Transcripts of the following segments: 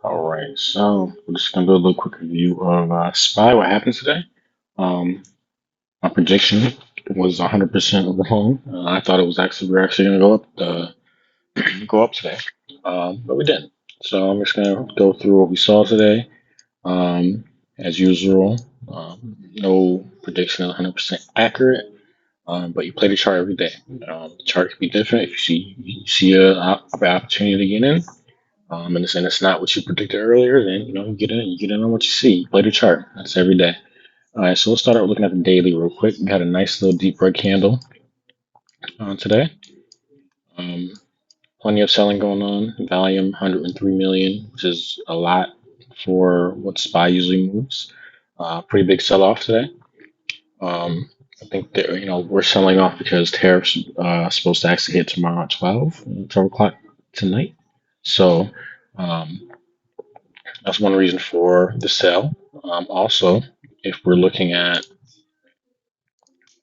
All right, so we're just gonna do a little quick review of SPY. What happened today? Um, my prediction was 100% wrong. I thought it was actually we're actually gonna go up today, but we didn't. So I'm just gonna go through what we saw today. Um, as usual, no prediction is 100% accurate, but you play the chart every day. The chart can be different if you see a opportunity to get in. And it's not what you predicted earlier, then you get in on what you see. You play the chart. That's every day. All right, so let's start out looking at the daily real quick. We had a nice little deep red candle today. Um, Plenty of selling going on. Volume 103 million, which is a lot for what SPY usually moves. Pretty big sell off today. Um, I think that we're selling off because tariffs supposed to actually hit tomorrow at 12 o'clock tonight. So um, that's one reason for the sell. Also, if we're looking at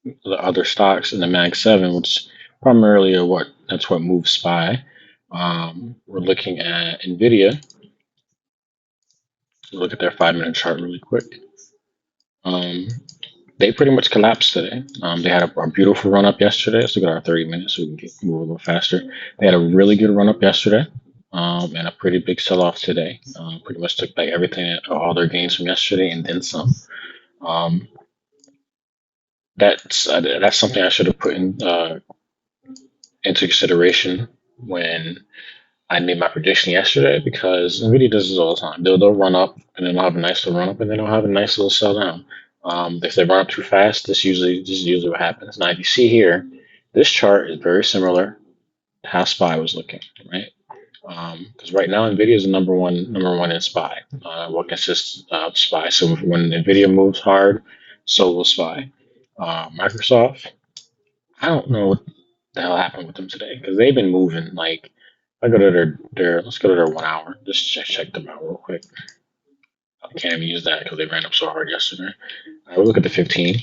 the other stocks in the Mag 7, which primarily are what moves SPY, we're looking at Nvidia. Look at their 5 minute chart really quick. Um, they pretty much collapsed today. They had a beautiful run up yesterday. Let's look at our 30 minutes so we can move a little faster. They had a really good run up yesterday, and a pretty big sell off today. Pretty much took back everything, all their gains from yesterday, and then some. Um, that's something I should have put into consideration when I made my prediction yesterday, because Nvidia does this all the time. They'll run up and then they'll have a nice little run up and then they'll have a nice little sell down. If they run up too fast, this is usually what happens. Now, if you see here, this chart is very similar to how SPY was looking, right? Because right now Nvidia is the number one in SPY. What consists of SPY? So when Nvidia moves hard, so will SPY. Microsoft, I don't know what the hell happened with them today, because they've been moving. Like, I go to their let's go to their 1 hour. Just check them out real quick. I can't even use that because they ran up so hard yesterday. We'll look at the 15.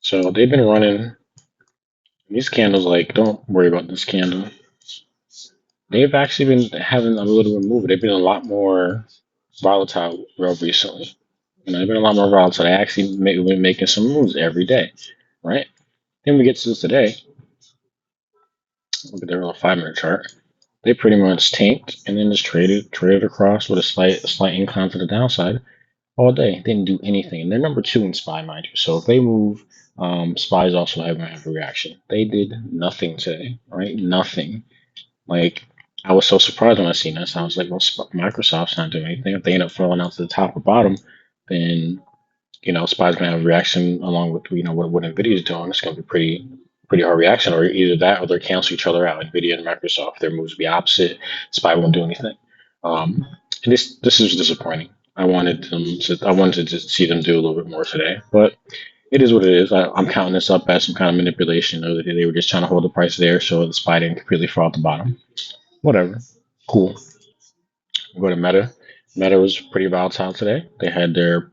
So they've been running these candles. Like, don't worry about this candle. They've actually been having a little bit of movement. They've been a lot more volatile real recently. They've been a lot more volatile. They actually been making some moves every day, right? Then we get to today. Look at their little 5 minute chart. They pretty much tanked and then just traded across with a slight incline to the downside all day. Didn't do anything. And they're number two in SPY, mind you. So if they move, SPY is also having a reaction. They did nothing today, right? Nothing. Like, I was so surprised when I seen this. I was like, well, Microsoft's not doing anything. If they end up falling out to the top or bottom, then SPY's gonna have a reaction along with what Nvidia's doing. It's gonna be pretty hard reaction, or either that or they cancel each other out. Nvidia and Microsoft, their moves be opposite. SPY won't do anything. Um, and this is disappointing. I wanted to just see them do a little bit more today, but it is what it is. I'm counting this up as some kind of manipulation. Or that they were just trying to hold the price there so the SPY didn't completely fall at the bottom. Whatever. Cool. We'll go to Meta. Meta was pretty volatile today. They had their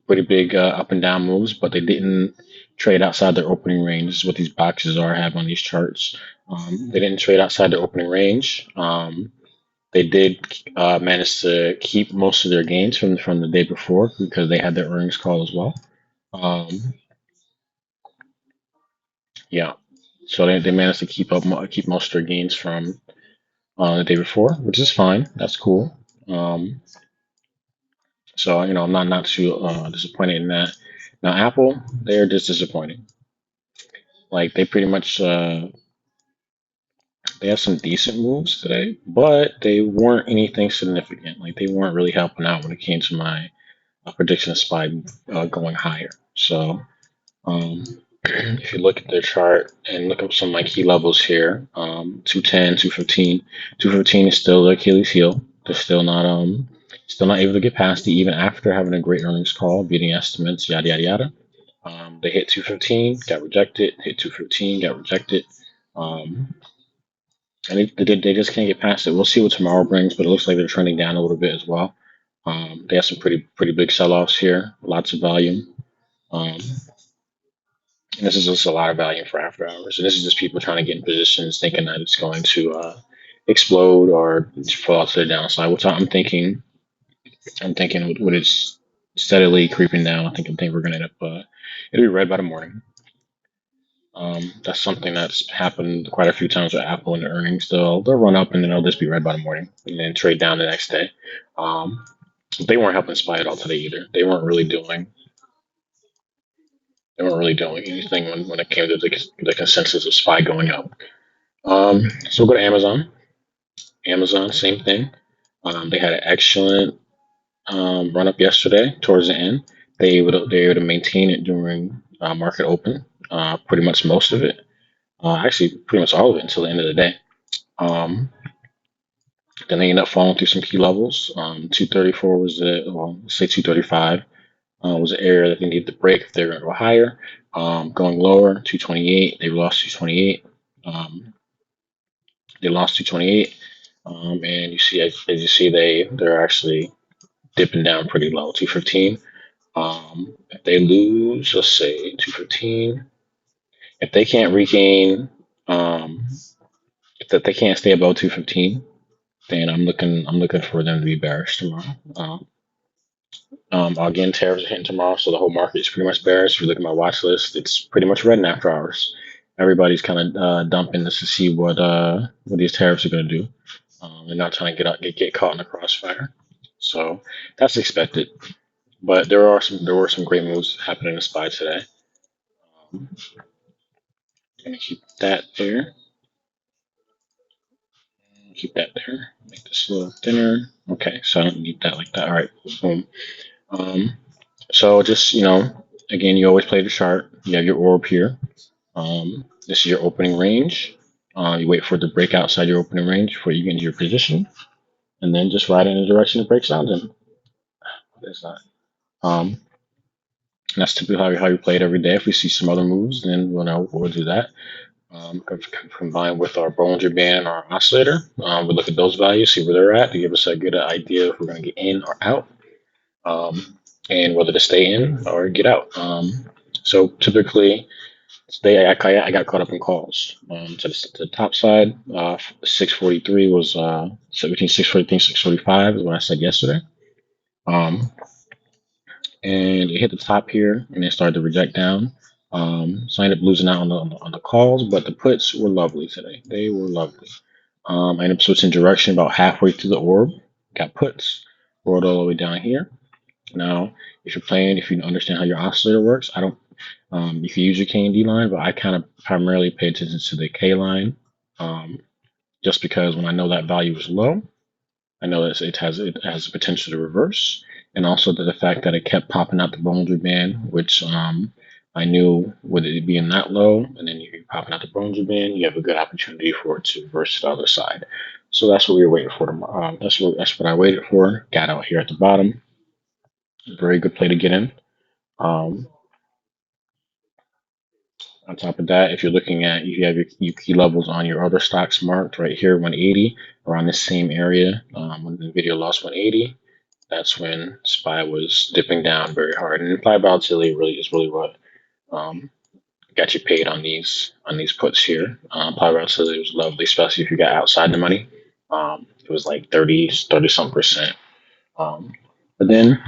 pretty big up and down moves, but they didn't trade outside their opening range. This is what these boxes are have on these charts. They didn't trade outside their opening range. They did manage to keep most of their gains from the day before because they had their earnings call as well. Um, yeah, so they managed to keep most of their gains from the day before, which is fine. That's cool. So I'm not too disappointed in that. Now Apple, they're just disappointing. Like, they pretty much they have some decent moves today, but they weren't anything significant. Like, they weren't really helping out when it came to my prediction of SPY going higher. So um, if you look at their chart and look up some of my key levels here, 210, 215 is still the Achilles heel. They're still not able to get past it even after having a great earnings call, beating estimates, yada yada yada. They hit 215, got rejected. Hit 215, got rejected. Um, and they just can't get past it. We'll see what tomorrow brings, but it looks like they're trending down a little bit as well. They have some pretty big sell-offs here, lots of volume. Um, and this is just a lot of volume for after hours. And this is just people trying to get in positions, thinking that it's going to explode or fall out to the downside, which I'm thinking with it's steadily creeping down. I think we're gonna end up it'll be red by the morning. That's something that's happened quite a few times with Apple in the earnings. They'll run up and then they'll just be red by the morning and then trade down the next day. Um, they weren't helping SPY at all today either. They weren't really doing anything when it came to the consensus of SPY going up. So we'll go to Amazon. Amazon, same thing. They had an excellent run up yesterday towards the end. They able to maintain it during market open, pretty much most of it. Actually, pretty much all of it until the end of the day. Um, then they end up falling through some key levels. 234 was well, let's say 235 was the area that they needed to break if they were going to go higher. Going lower, 228, they lost 228. They lost 228. And you see, as you see, they're actually dipping down pretty low, 215. If they lose, let's say 215, if they can't regain, um, if that they can't stay above 215, then I'm looking for them to be bearish tomorrow. Again, tariffs are hitting tomorrow, so the whole market is pretty much bearish. If you look at my watch list, it's pretty much red in after hours. Everybody's kind of dumping this to see what these tariffs are going to do. They're not trying to get caught in the crossfire, so that's expected. But there were some great moves happening in the SPY today. Um, gonna keep that there. Keep that there. Make this a little thinner. Okay, so I don't need that like that. All right, boom. Um, so just again, you always play the chart. You have your orb here. This is your opening range. You wait for it to break outside your opening range before you get into your position, and then just ride in the direction it breaks out in. That's not. Um, that's typically how you play it every day. If we see some other moves, then we'll do that. Combined with our Bollinger Band and our oscillator, we look at those values, see where they're at, to give us a good idea if we're going to get in or out, and whether to stay in or get out. So typically, today I got caught up in calls. To the top side, 643 was so between 643 and 645 is what I said yesterday. Um, and it hit the top here and then started to reject down. So I ended up losing out on the calls, but the puts were lovely today. They were lovely. I ended up switching direction about halfway through the orb. Got puts, rolled all the way down here. Now, if you understand how your oscillator works, I don't. You can use your K and D line, but I kind of primarily pay attention to the K line, just because when I know that value is low, I know that it has the potential to reverse, and also the fact that it kept popping out the Bollinger Band, which I knew with it being that low, and then you popping out the Bollinger Band, you have a good opportunity for it to reverse to the other side. So that's what we were waiting for tomorrow. That's what I waited for. Got out here at the bottom. Very good play to get in. Um, on top of that, if you're looking at, if you have your key levels on your other stocks marked right here, 180, around this same area, when the video lost 180, that's when SPY was dipping down very hard. And implied volatility really is really what um, got you paid on these puts here. Implied volatility was lovely, especially if you got outside the money. It was like 30 some percent. But then,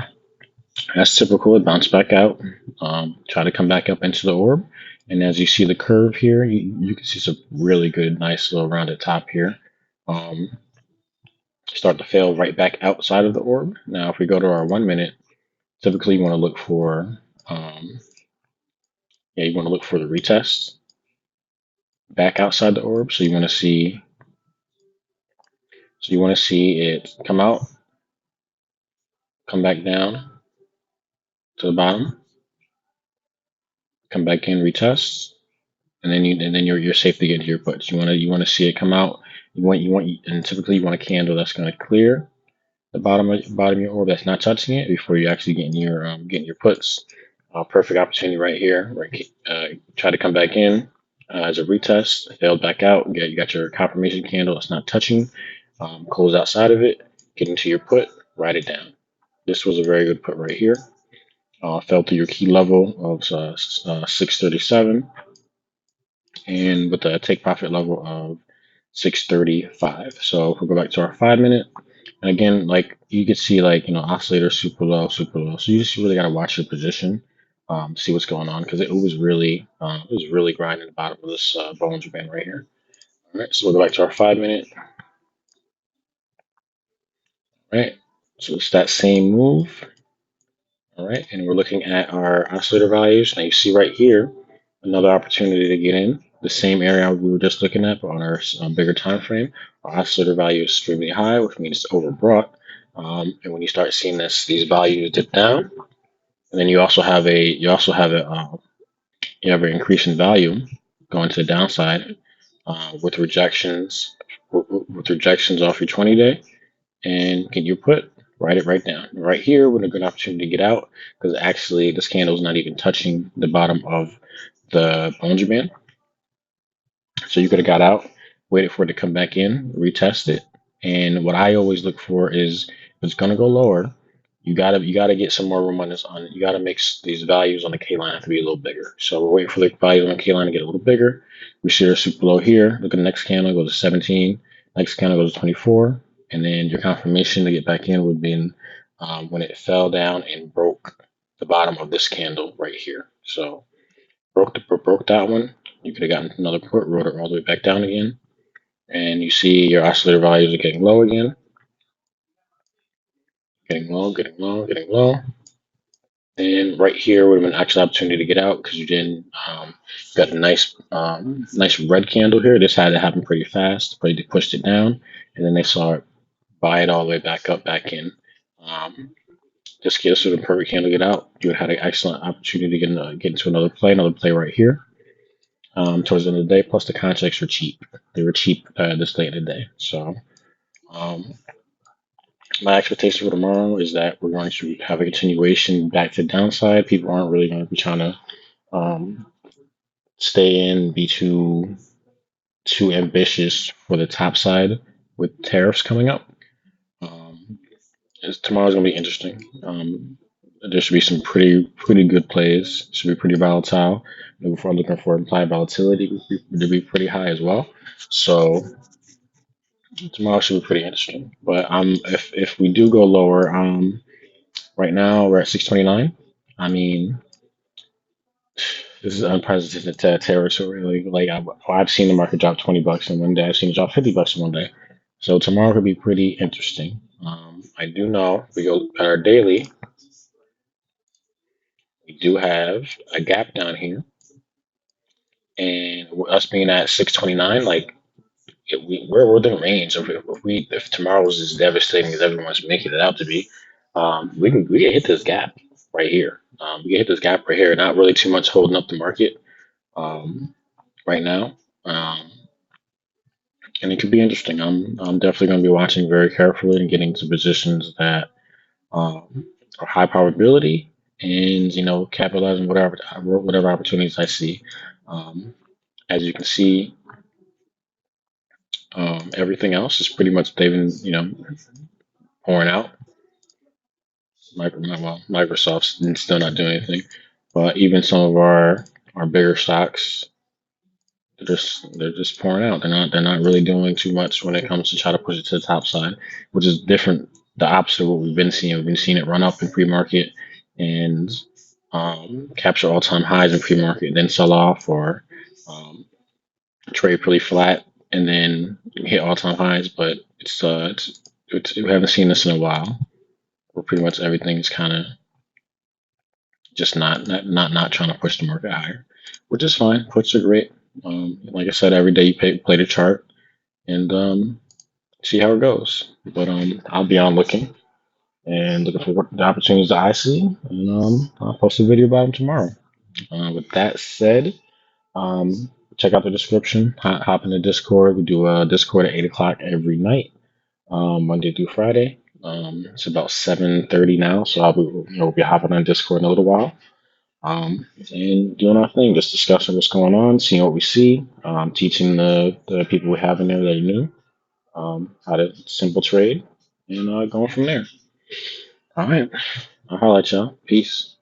as typical, it bounced back out, try to come back up into the orb. And as you see the curve here, you can see some really good, nice little rounded top here. Um, Start to fail right back outside of the orb. Now, if we go to our 1 minute, typically you want to look for, you want to look for the retest back outside the orb. So you want to see it come out, come back down to the bottom, come back in, retest, and then you're safe to get into your puts. You want to see it come out. And typically you want a candle that's going to clear the bottom of your orb that's not touching it before you actually getting your puts. Perfect opportunity right here. Right, try to come back in as a retest. Failed back out. You got your confirmation candle that's not touching. Close outside of it. Get into your put. Write it down. This was a very good put right here. Fell to your key level of 637, and with a take profit level of 635. So if we go back to our 5 minute, and again, like you could see, like oscillator super low, super low. So you just really got to watch your position, see what's going on because it was really grinding the bottom of this Bollinger Band right here. All right, so we'll go back to our 5 minute. All right, so it's that same move. All right, and we're looking at our oscillator values. Now you see right here another opportunity to get in the same area we were just looking at, but on our bigger time frame. Our oscillator value is extremely high, which means it's overbought. And when you start seeing these values dip down, and then you have an increase in value going to the downside with rejections off your 20-day, and can you put write it right down right here with a good opportunity to get out because actually this candle is not even touching the bottom of the Bollinger Band. So you could have got out, waited for it to come back in, retest it. And what I always look for is if it's gonna go lower, you gotta get some more room on this on you gotta make these values on the K line have to be a little bigger. So we're waiting for the values on the K line to get a little bigger. We see our super low here. Look at the next candle, goes to 17, next candle goes to 24, and then your confirmation to get back in would be when it fell down and broke the bottom of this candle right here. So broke that one. You could have gotten another put, wrote it all the way back down again, and you see your oscillator values are getting low again, getting low, getting low, getting low. And right here would have been an actual opportunity to get out because you didn't got a nice red candle here. This had to happen pretty fast, but they pushed it down, and then they saw it buy it all the way back up, back in. Um, just get a sort of perfect candle to get out. You would have had an excellent opportunity to get into another play right here. Towards the end of the day. Plus, the contracts were cheap. They were cheap this late in the day. So, um, my expectation for tomorrow is that we're going to have a continuation back to the downside. People aren't really going to be trying to um, stay in, be too ambitious for the top side with tariffs coming up. Um, Tomorrow's going to be interesting. There should be some pretty good plays. Should be pretty volatile. If we're looking for implied volatility to be pretty high as well. So tomorrow should be pretty interesting. But if we do go lower, right now we're at 629. I mean, this is unprecedented territory. I've seen the market drop $20 in one day. I've seen it drop $50 in one day. So tomorrow could be pretty interesting. I do know we go at our daily. We do have a gap down here, and us being at 629, like we're within range. If tomorrow was as devastating as everyone's making it out to be, we can hit this gap right here. We can hit this gap right here. Not really too much holding up the market right now, and it could be interesting. I'm definitely going to be watching very carefully and getting to positions that are high probability, and capitalizing whatever opportunities I see. Um, as you can see, everything else is pretty much they've been pouring out. Microsoft's still not doing anything, but even some of our bigger stocks, they're just pouring out. They're not really doing too much when it comes to try to push it to the top side, which is different. The opposite of what we've been seeing. We've been seeing it run up in pre-market and capture all-time highs in pre-market, then sell off or um, trade pretty flat and then hit all-time highs. But we haven't seen this in a while. Where pretty much everything is kind of just not trying to push the market higher, which is fine. Puts are great. Like I said, every day you play the chart and see how it goes. But I'll be on looking and looking for what the opportunities that I see, and I'll post a video about them tomorrow. With that said, check out the description. Hop in the Discord. We do a Discord at 8 o'clock every night, Monday through Friday. It's about 7:30 now, so we'll be hopping on Discord in a little while. And doing our thing, just discussing what's going on, seeing what we see, teaching the people we have in there that are new how to simple trade, and going from there. All right, I'll highlight y'all. Peace.